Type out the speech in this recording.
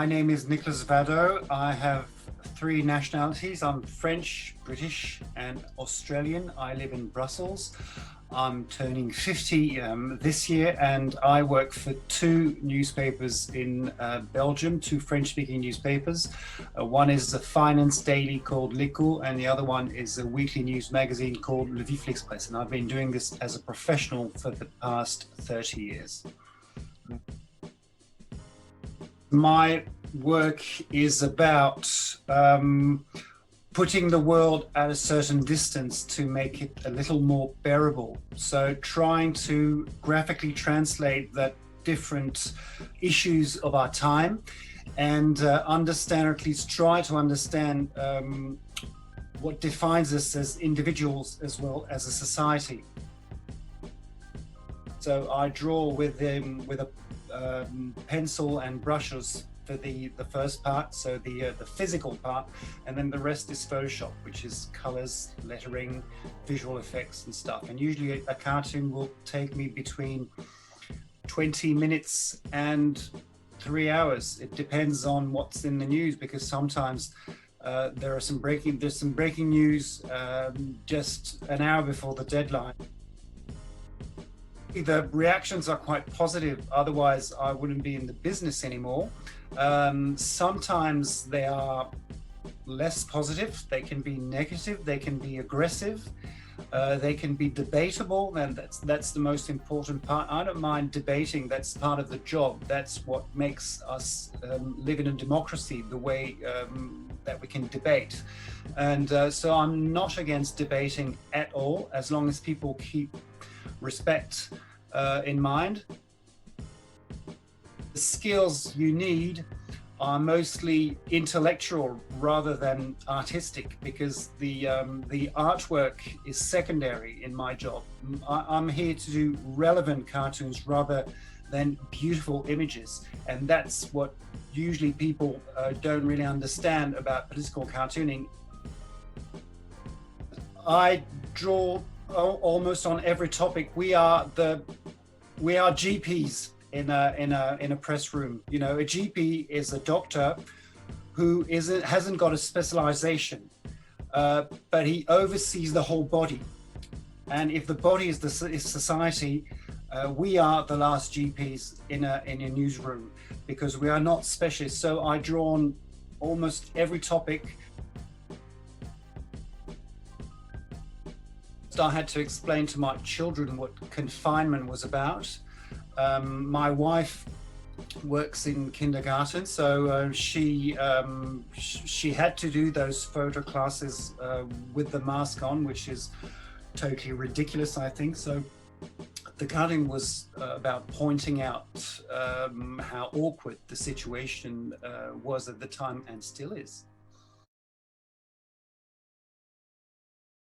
My name is Nicolas Vadot. I have three nationalities. I'm French, British, and Australian. I live in Brussels. I'm turning 50 this year, and I work for two newspapers in Belgium, two French-speaking newspapers. One is a finance daily called L'Echo, and the other one is a weekly news magazine called Le Vif l'Express. And I've been doing this as a professional for the past 30 years. My work is about putting the world at a certain distance to make it a little more bearable. So trying to graphically translate the different issues of our time and understand, or at least try to understand what defines us as individuals as well as a society. So I draw with a pencil and brushes for the first part, so the physical part, and then the rest is Photoshop, which is colors, lettering, visual effects and stuff. And usually a cartoon will take me between 20 minutes and 3 hours. It depends on what's in the news, because sometimes there's some breaking news just an hour before the deadline. The reactions are quite positive, otherwise I wouldn't be in the business anymore. Sometimes they are less positive, they can be negative, they can be aggressive, they can be debatable, and that's the most important part. I don't mind debating, that's part of the job. That's what makes us live in a democracy, the way that we can debate. And so I'm not against debating at all, as long as people keep respect in mind. The skills you need are mostly intellectual rather than artistic, because the artwork is secondary in my job. I'm here to do relevant cartoons rather than beautiful images, and that's what usually people don't really understand about political cartooning. I draw almost on every topic. We are GPs in a press room. You know, a GP is a doctor who hasn't got a specialization, but he oversees the whole body. And if the body is society, we are the last GPs in a newsroom, because we are not specialists. So I draw on almost every topic. I had to explain to my children what confinement was about. My wife works in kindergarten, so she had to do those photo classes with the mask on, which is totally ridiculous, I think. So the cartoon was about pointing out how awkward the situation was at the time, and still is.